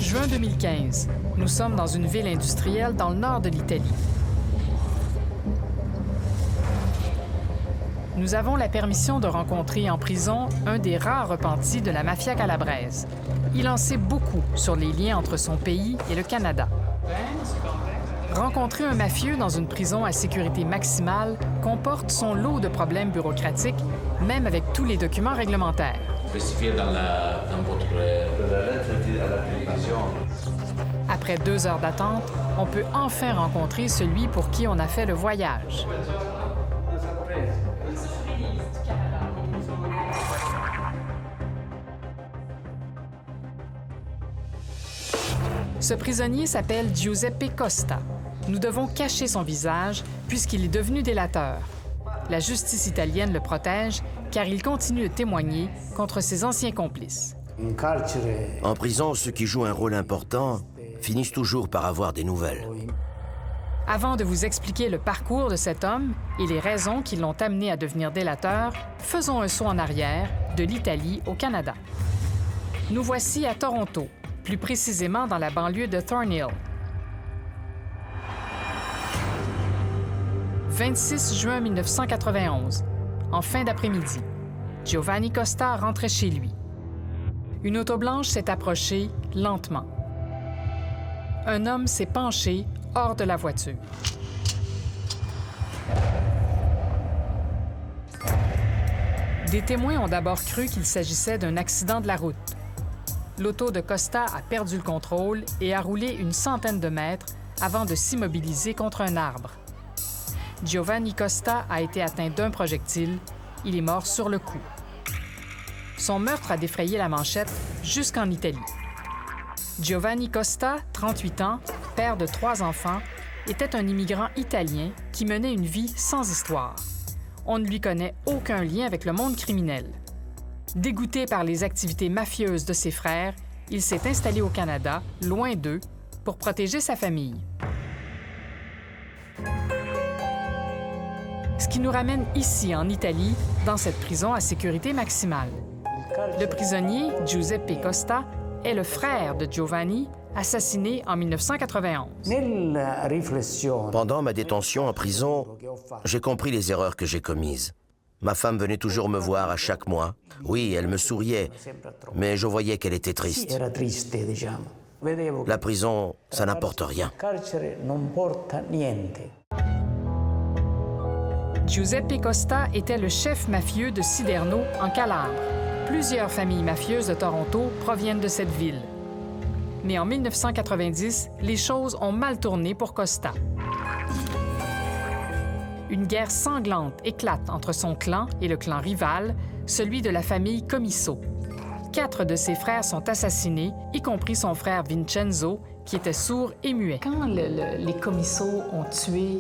Juin 2015. Nous sommes dans une ville industrielle dans le nord de l'Italie. Nous avons la permission de rencontrer en prison un des rares repentis de la mafia calabraise. Il en sait beaucoup sur les liens entre son pays et le Canada. Rencontrer un mafieux dans une prison à sécurité maximale comporte son lot de problèmes bureaucratiques, même avec tous les documents réglementaires. Spécifié dans votre lettre à la télévision. Après 2 heures d'attente, on peut enfin rencontrer celui pour qui on a fait le voyage. Ce prisonnier s'appelle Giuseppe Costa. Nous devons cacher son visage puisqu'il est devenu délateur. La justice italienne le protège car il continue de témoigner contre ses anciens complices. En prison, ceux qui jouent un rôle important finissent toujours par avoir des nouvelles. Avant de vous expliquer le parcours de cet homme et les raisons qui l'ont amené à devenir délateur, faisons un saut en arrière, de l'Italie au Canada. Nous voici à Toronto, plus précisément dans la banlieue de Thornhill. 26 juin 1991, en fin d'après-midi, Giovanni Costa rentrait chez lui. Une auto blanche s'est approchée lentement. Un homme s'est penché hors de la voiture. Des témoins ont d'abord cru qu'il s'agissait d'un accident de la route. L'auto de Costa a perdu le contrôle et a roulé une centaine de mètres avant de s'immobiliser contre un arbre. Giovanni Costa a été atteint d'un projectile. Il est mort sur le coup. Son meurtre a défrayé la manchette jusqu'en Italie. Giovanni Costa, 38 ans, père de 3 enfants, était un immigrant italien qui menait une vie sans histoire. On ne lui connaît aucun lien avec le monde criminel. Dégoûté par les activités mafieuses de ses frères, il s'est installé au Canada, loin d'eux, pour protéger sa famille. Ce qui nous ramène ici, en Italie, dans cette prison à sécurité maximale. Le prisonnier, Giuseppe Costa, est le frère de Giovanni, assassiné en 1991. Pendant ma détention en prison, j'ai compris les erreurs que j'ai commises. Ma femme venait toujours me voir à chaque mois. Oui, elle me souriait, mais je voyais qu'elle était triste. La prison, ça n'apporte rien. Giuseppe Costa était le chef mafieux de Siderno, en Calabre. Plusieurs familles mafieuses de Toronto proviennent de cette ville. Mais en 1990, les choses ont mal tourné pour Costa. Une guerre sanglante éclate entre son clan et le clan rival, celui de la famille Comiso. 4 de ses frères sont assassinés, y compris son frère Vincenzo, qui était sourd et muet. Quand les Comiso ont tué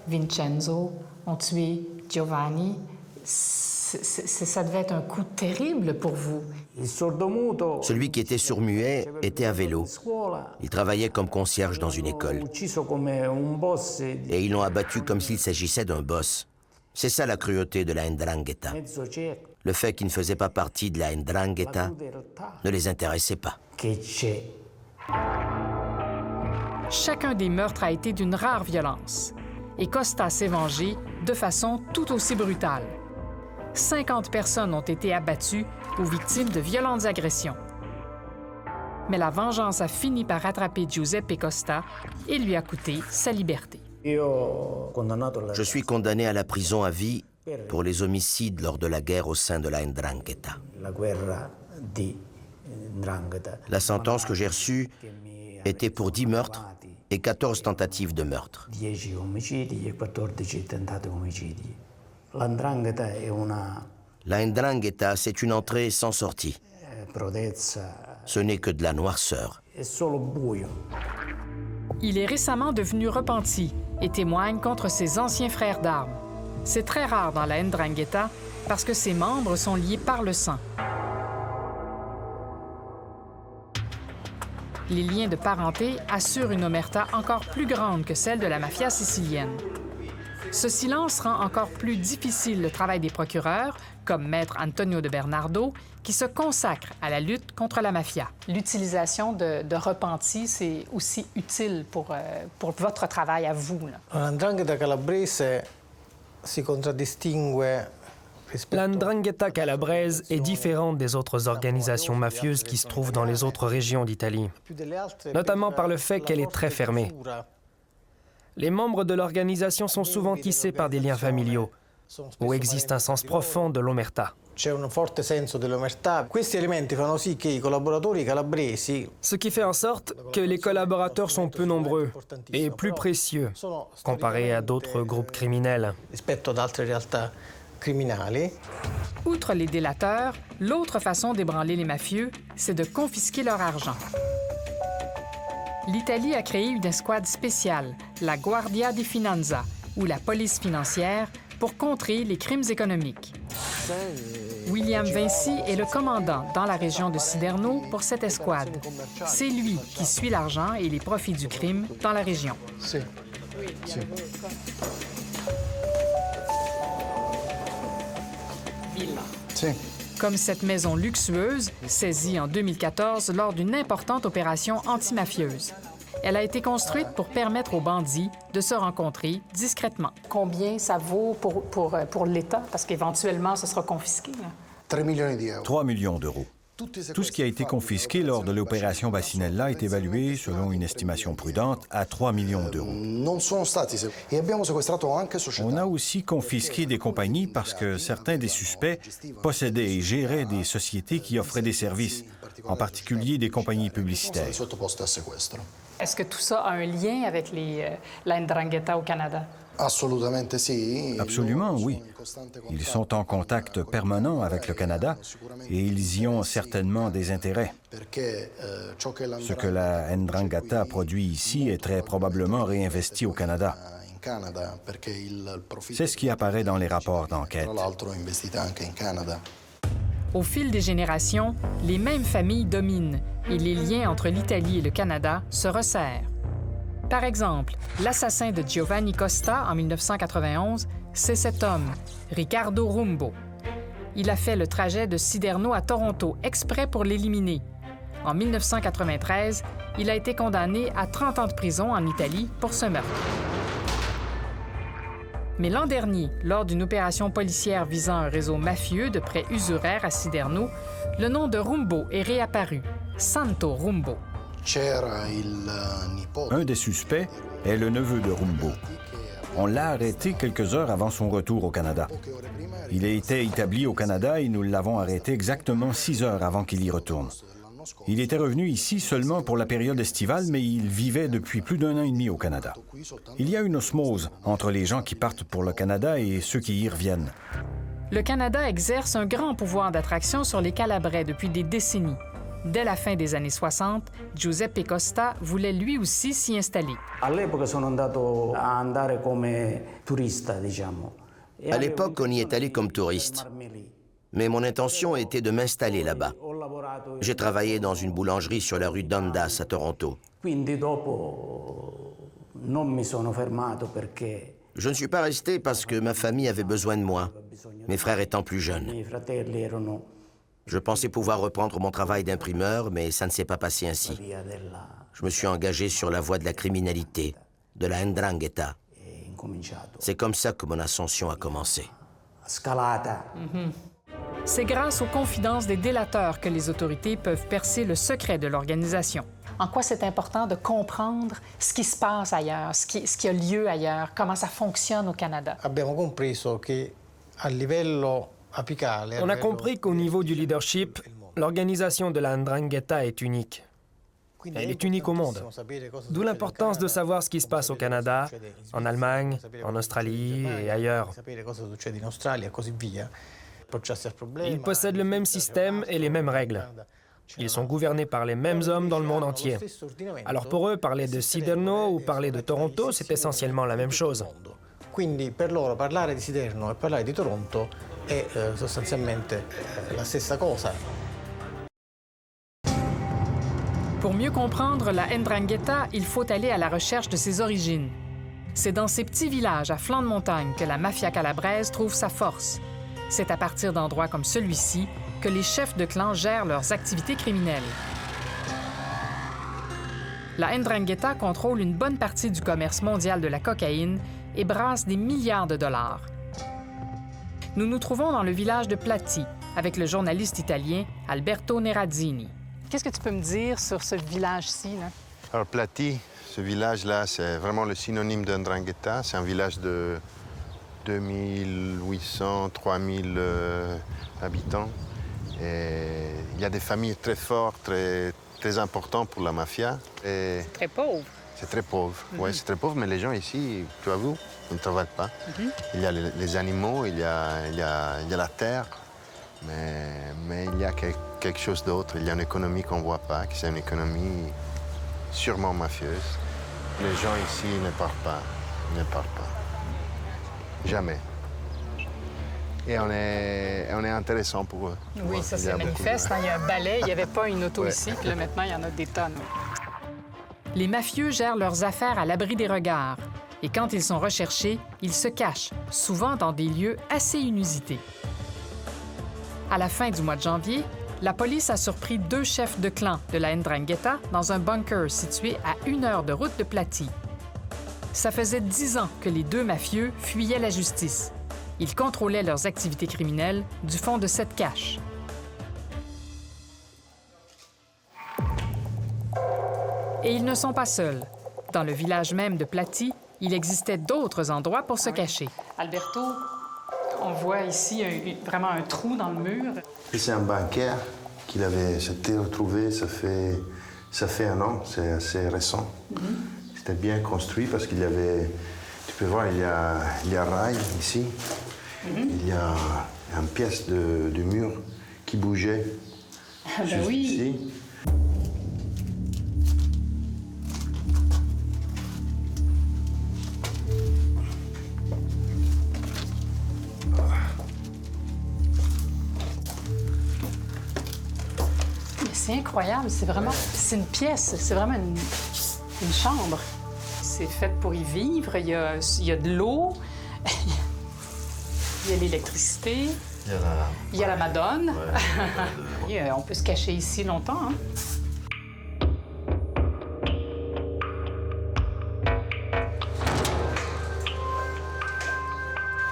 Vincenzo, ont tué Giovanni, ça devait être un coup terrible pour vous. Celui qui était sourd-muet était à vélo. Il travaillait comme concierge dans une école. Et ils l'ont abattu comme s'il s'agissait d'un boss. C'est ça la cruauté de la 'ndrangheta. Le fait qu'il ne faisait pas partie de la 'ndrangheta ne les intéressait pas. Chacun des meurtres a été d'une rare violence. Et Costa s'est vengé de façon tout aussi brutale. 50 personnes ont été abattues ou victimes de violentes agressions. Mais la vengeance a fini par rattraper Giuseppe Costa et lui a coûté sa liberté. Je suis condamné à la prison à vie pour les homicides lors de la guerre au sein de la 'ndrangheta. La sentence que j'ai reçue était pour 10 meurtres et 14 tentatives de meurtre. La 'ndrangheta, c'est une entrée sans sortie. Ce n'est que de la noirceur. Il est récemment devenu repenti et témoigne contre ses anciens frères d'armes. C'est très rare dans la 'ndrangheta parce que ses membres sont liés par le sang. Les liens de parenté assurent une omerta encore plus grande que celle de la mafia sicilienne. Ce silence rend encore plus difficile le travail des procureurs, comme maître Antonio de Bernardo, qui se consacre à la lutte contre la mafia. L'utilisation de repentis, c'est aussi utile pour votre travail à vous. L'Ndrangheta calabrese si contraddistingue. La Ndrangheta calabraise est différente des autres organisations mafieuses qui se trouvent dans les autres régions d'Italie, notamment par le fait qu'elle est très fermée. Les membres de l'organisation sont souvent tissés par des liens familiaux, où existe un sens profond de l'omertà. C'è un forte senso dell'omertà. Questi elementi fanno sì che I collaboratori calabresi. Ce qui fait en sorte que les collaborateurs sont peu nombreux et plus précieux comparés à d'autres groupes criminels. Rispetto ad altre realtà criminali. Outre les délateurs, l'autre façon d'ébranler les mafieux, c'est de confisquer leur argent. L'Italie a créé une escouade spéciale, la Guardia di Finanza, ou la police financière, pour contrer les crimes économiques. William Vinci est le commandant dans la région de Siderno pour cette escouade. C'est lui qui suit l'argent et les profits du crime dans la région. Sì. Sì. Sì. Comme cette maison luxueuse, saisie en 2014 lors d'une importante opération antimafieuse. Elle a été construite pour permettre aux bandits de se rencontrer discrètement. Combien ça vaut pour l'État? Parce qu'éventuellement, ce sera confisqué. 3 millions d'euros. Tout ce qui a été confisqué lors de l'opération Bacinella est évalué, selon une estimation prudente, à 3 millions d'euros. On a aussi confisqué des compagnies parce que certains des suspects possédaient et géraient des sociétés qui offraient des services, en particulier des compagnies publicitaires. Est-ce que tout ça a un lien avec la Ndrangheta au Canada? Absolument, oui. Ils sont en contact permanent avec le Canada et ils y ont certainement des intérêts. Ce que la Ndrangheta produit ici est très probablement réinvesti au Canada. C'est ce qui apparaît dans les rapports d'enquête. Au fil des générations, les mêmes familles dominent et les liens entre l'Italie et le Canada se resserrent. Par exemple, l'assassin de Giovanni Costa en 1991, c'est cet homme, Riccardo Rumbo. Il a fait le trajet de Siderno à Toronto exprès pour l'éliminer. En 1993, il a été condamné à 30 ans de prison en Italie pour ce meurtre. Mais l'an dernier, lors d'une opération policière visant un réseau mafieux de prêts usuraires à Siderno, le nom de Rumbo est réapparu, Santo Rumbo. Un des suspects est le neveu de Rumbo. On l'a arrêté quelques heures avant son retour au Canada. Il était établi au Canada et nous l'avons arrêté exactement 6 heures avant qu'il y retourne. Il était revenu ici seulement pour la période estivale, mais il vivait depuis plus d'1 an et demi au Canada. Il y a une osmose entre les gens qui partent pour le Canada et ceux qui y reviennent. Le Canada exerce un grand pouvoir d'attraction sur les Calabrais depuis des décennies. Dès la fin des années 60, Giuseppe Costa voulait lui aussi s'y installer. À l'époque, on y est allé comme touriste. Mais mon intention était de m'installer là-bas. J'ai travaillé dans une boulangerie sur la rue Dundas à Toronto. Je ne suis pas resté parce que ma famille avait besoin de moi, mes frères étant plus jeunes. Je pensais pouvoir reprendre mon travail d'imprimeur, mais ça ne s'est pas passé ainsi. Je me suis engagé sur la voie de la criminalité, de la Ndrangheta. C'est comme ça que mon ascension a commencé. C'est grâce aux confidences des délateurs que les autorités peuvent percer le secret de l'organisation. En quoi c'est important de comprendre ce qui se passe ailleurs, ce qui a lieu ailleurs, comment ça fonctionne au Canada? On a compris qu'au niveau du leadership, l'organisation de la Ndrangheta est unique. Elle est unique au monde. D'où l'importance de savoir ce qui se passe au Canada, en Allemagne, en Australie et ailleurs. Ils possèdent le même système et les mêmes règles. Ils sont gouvernés par les mêmes hommes dans le monde entier. Alors pour eux, parler de Siderno ou parler de Toronto, c'est essentiellement la même chose. Quindi per loro parlare di Siderno e parlare di Toronto è sostanzialmente la stessa cosa. Pour mieux comprendre la Ndrangheta, il faut aller à la recherche de ses origines. C'est dans ces petits villages à flanc de montagne que la mafia calabraise trouve sa force. C'est à partir d'endroits comme celui-ci que les chefs de clan gèrent leurs activités criminelles. La 'Ndrangheta contrôle une bonne partie du commerce mondial de la cocaïne et brasse des milliards de dollars. Nous nous trouvons dans le village de Plati avec le journaliste italien Alberto Nerazzini. Qu'est-ce que tu peux me dire sur ce village-ci, là? Alors, Plati, ce village-là, c'est vraiment le synonyme d'Ndrangheta. C'est un village de 2800, 3000 habitants. Et il y a des familles très fortes, très importantes pour la mafia. C'est très pauvre. C'est très pauvre, oui, c'est très pauvre, mais les gens ici, tu as vu, ils ne travaillent pas. Il y a les animaux, il y a la terre, mais il y a quelque chose d'autre. Il y a une économie qu'on ne voit pas, qui c'est une économie sûrement mafieuse. Les gens ici ne parlent pas, Jamais. Et on est intéressant pour eux. Oui, ça c'est manifeste. Il y a un balai, il n'y avait pas une auto ici, puis là maintenant il y en a des tonnes. Les mafieux gèrent leurs affaires à l'abri des regards. Et quand ils sont recherchés, ils se cachent, souvent dans des lieux assez inusités. À la fin du mois de janvier, la police a surpris 2 chefs de clan de la 'Ndrangheta dans un bunker situé à 1 heure de route de Plati. Ça faisait 10 ans que les 2 mafieux fuyaient la justice. Ils contrôlaient leurs activités criminelles du fond de cette cache. Et ils ne sont pas seuls. Dans le village même de Plati, il existait d'autres endroits pour se cacher. Alberto, on voit ici vraiment un trou dans le mur. C'est un bancaire qu'il s'était retrouvé, ça fait 1 an, c'est assez récent. C'était bien construit parce qu'il y avait, tu peux voir, il y a rail ici. Il y a une pièce de mur qui bougeait. Juste oui. Ici. C'est incroyable, c'est une pièce, c'est vraiment une chambre. C'est fait pour y vivre, il y a de l'eau, il y a l'électricité, il y a la Madone. Ouais. On peut se cacher ici longtemps. Hein?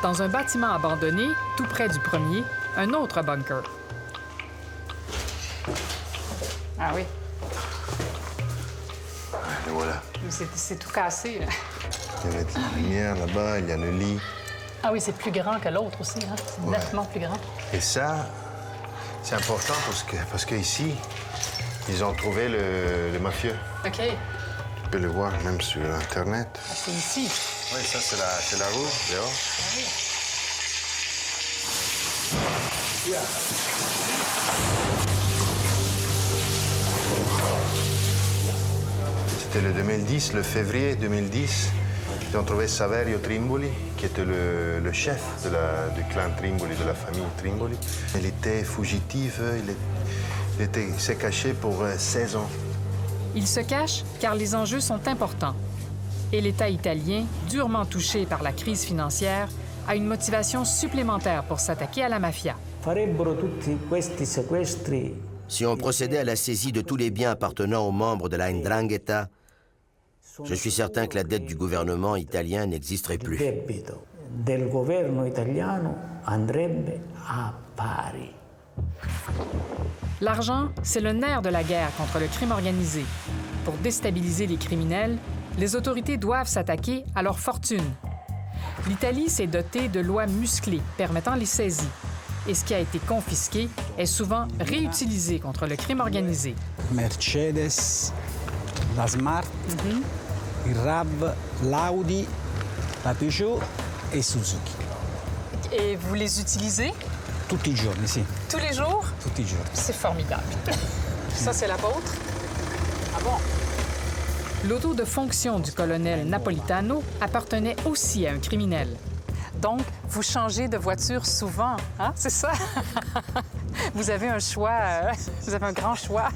Dans un bâtiment abandonné, tout près du premier, un autre bunker. Ah oui. Et voilà. C'est tout cassé, là. Il y avait de la lumière là-bas, il y a le lit. Ah oui, c'est plus grand que l'autre aussi, hein? C'est nettement plus grand. Et ça, c'est important parce qu'ici, ils ont trouvé le mafieux. OK. Tu peux le voir même sur Internet. Ah, c'est ici. Oui, ça, c'est la rue, dehors. Ah oui. C'était le 2010, le février 2010. Ils ont trouvé Saverio Trimboli, qui était le chef du clan Trimboli, de la famille Trimboli. Il était fugitif, il s'est caché pour 16 ans. Il se cache car les enjeux sont importants. Et l'État italien, durement touché par la crise financière, a une motivation supplémentaire pour s'attaquer à la mafia. Si on procédait à la saisie de tous les biens appartenant aux membres de la 'Ndrangheta, je suis certain que la dette du gouvernement italien n'existerait plus. L'argent, c'est le nerf de la guerre contre le crime organisé. Pour déstabiliser les criminels, les autorités doivent s'attaquer à leur fortune. L'Italie s'est dotée de lois musclées permettant les saisies. Et ce qui a été confisqué est souvent réutilisé contre le crime organisé. Mercedes, la Smart, il RAV, l'Audi, la Peugeot et Suzuki. Et vous les utilisez? Tutti i giorni, sì. Tous les jours? Tutti i giorni. C'est formidable. Ça, c'est l'apôtre? Ah bon? L'auto de fonction du colonel Napolitano appartenait aussi à un criminel. Donc, vous changez de voiture souvent, hein? C'est ça? Vous avez un choix, vous avez un grand choix.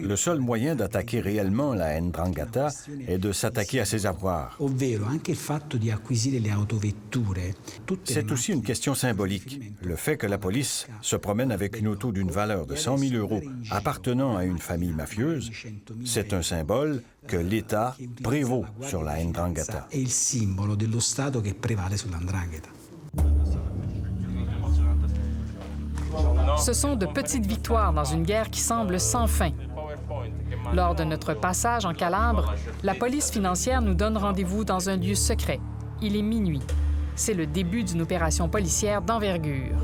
Le seul moyen d'attaquer réellement la 'Ndrangheta est de s'attaquer à ses avoirs. C'est aussi une question symbolique. Le fait que la police se promène avec une auto d'une valeur de 100 000 € appartenant à une famille mafieuse, c'est un symbole que l'État prévaut sur la 'Ndrangheta. Ce sont de petites victoires dans une guerre qui semble sans fin. Lors de notre passage en Calabre, la police financière nous donne rendez-vous dans un lieu secret. Il est minuit. C'est le début d'une opération policière d'envergure.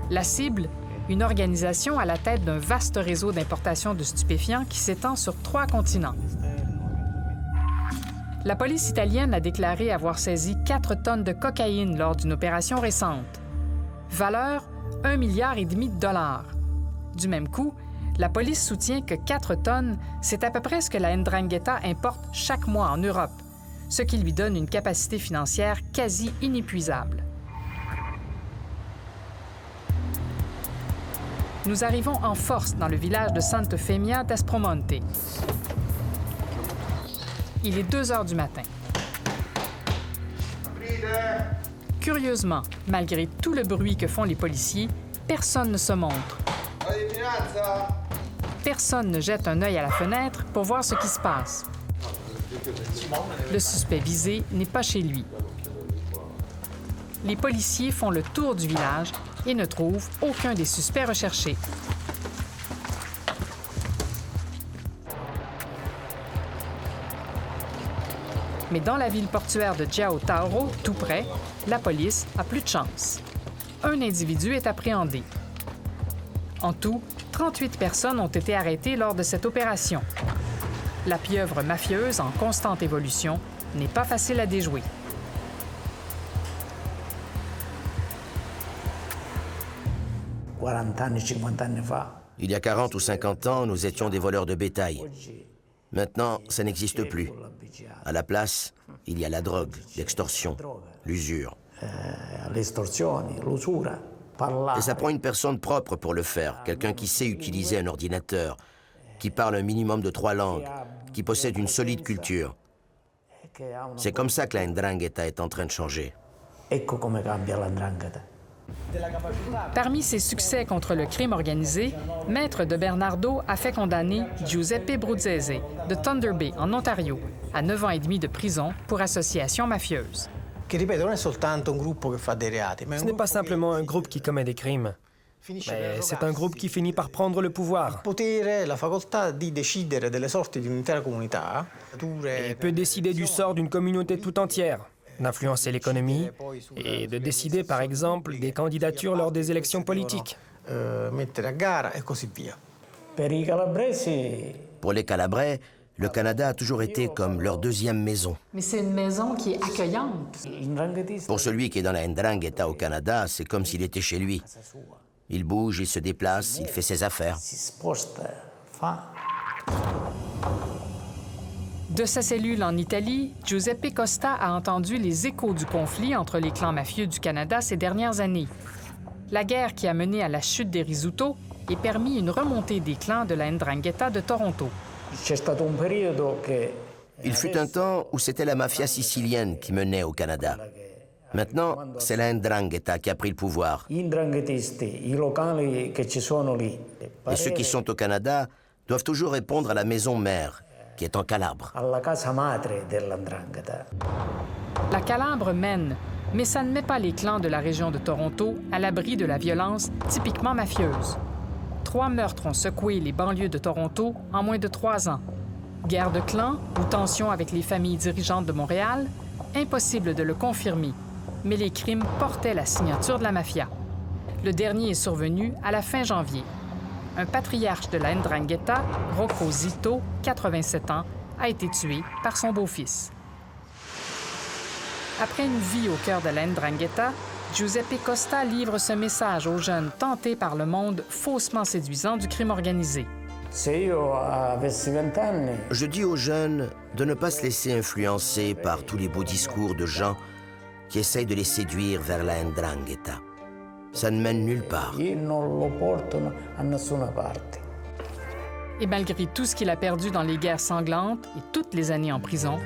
La cible, une organisation à la tête d'un vaste réseau d'importation de stupéfiants qui s'étend sur 3 continents. La police italienne a déclaré avoir saisi 4 tonnes de cocaïne lors d'une opération récente. Valeur, 1,5 milliard de dollars. Du même coup, la police soutient que 4 tonnes, c'est à peu près ce que la 'Ndrangheta importe chaque mois en Europe, ce qui lui donne une capacité financière quasi inépuisable. Nous arrivons en force dans le village de Sant'Eufemia d'Aspromonte. Il est 2 heures du matin. Curieusement, malgré tout le bruit que font les policiers, personne ne se montre. Personne ne jette un œil à la fenêtre pour voir ce qui se passe. Le suspect visé n'est pas chez lui. Les policiers font le tour du village et ne trouvent aucun des suspects recherchés. Mais dans la ville portuaire de Giao Tauro, tout près, la police a plus de chance. Un individu est appréhendé. En tout, 38 personnes ont été arrêtées lors de cette opération. La pieuvre mafieuse, en constante évolution, n'est pas facile à déjouer. Il y a 40 ou 50 ans, nous étions des voleurs de bétail. Maintenant, ça n'existe plus. À la place, il y a la drogue, l'extorsion, l'usure. Et ça prend une personne propre pour le faire, quelqu'un qui sait utiliser un ordinateur, qui parle un minimum de 3 langues, qui possède une solide culture. C'est comme ça que la 'Ndrangheta est en train de changer. Parmi ses succès contre le crime organisé, Maître de Bernardo a fait condamner Giuseppe Bruzzese de Thunder Bay, en Ontario, à 9 ans et demi de prison pour association mafieuse. Ce n'est pas simplement un groupe qui commet des crimes, mais c'est un groupe qui finit par prendre le pouvoir. Il peut décider du sort d'une communauté tout entière, d'influencer l'économie et de décider, par exemple, des candidatures lors des élections politiques. Pour les Calabrais, le Canada a toujours été comme leur deuxième maison. Mais c'est une maison qui est accueillante. Pour celui qui est dans la 'Ndrangheta au Canada, c'est comme s'il était chez lui. Il bouge, il se déplace, il fait ses affaires. De sa cellule en Italie, Giuseppe Costa a entendu les échos du conflit entre les clans mafieux du Canada ces dernières années. La guerre qui a mené à la chute des Rizzuto et permis une remontée des clans de la 'Ndrangheta de Toronto. Il fut un temps où c'était la mafia sicilienne qui menait au Canada. Maintenant, c'est la 'Ndrangheta qui a pris le pouvoir. Et ceux qui sont au Canada doivent toujours répondre à la maison mère, qui est en Calabre. La Calabre mène, mais ça ne met pas les clans de la région de Toronto à l'abri de la violence typiquement mafieuse. 3 meurtres ont secoué les banlieues de Toronto en moins de 3 ans. Guerre de clans ou tensions avec les familles dirigeantes de Montréal, impossible de le confirmer, mais les crimes portaient la signature de la mafia. Le dernier est survenu à la fin janvier. Un patriarche de la 'Ndrangheta, Rocco Zito, 87 ans, a été tué par son beau-fils. Après une vie au cœur de la 'Ndrangheta, Giuseppe Costa livre ce message aux jeunes tentés par le monde faussement séduisant du crime organisé. Je dis aux jeunes de ne pas se laisser influencer par tous les beaux discours de gens qui essaye de les séduire vers la 'ndrangheta. Ça ne mène nulle part. Et malgré tout ce qu'il a perdu dans les guerres sanglantes et toutes les années en prison,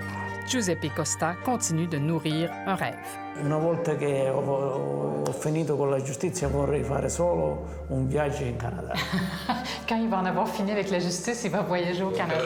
Giuseppe Costa continue de nourrir un rêve. Una volta che ho finito con la giustizia vorrei fare solo un viaggio in Canada. Quand il va en avoir fini avec la justice, il va voyager au Canada.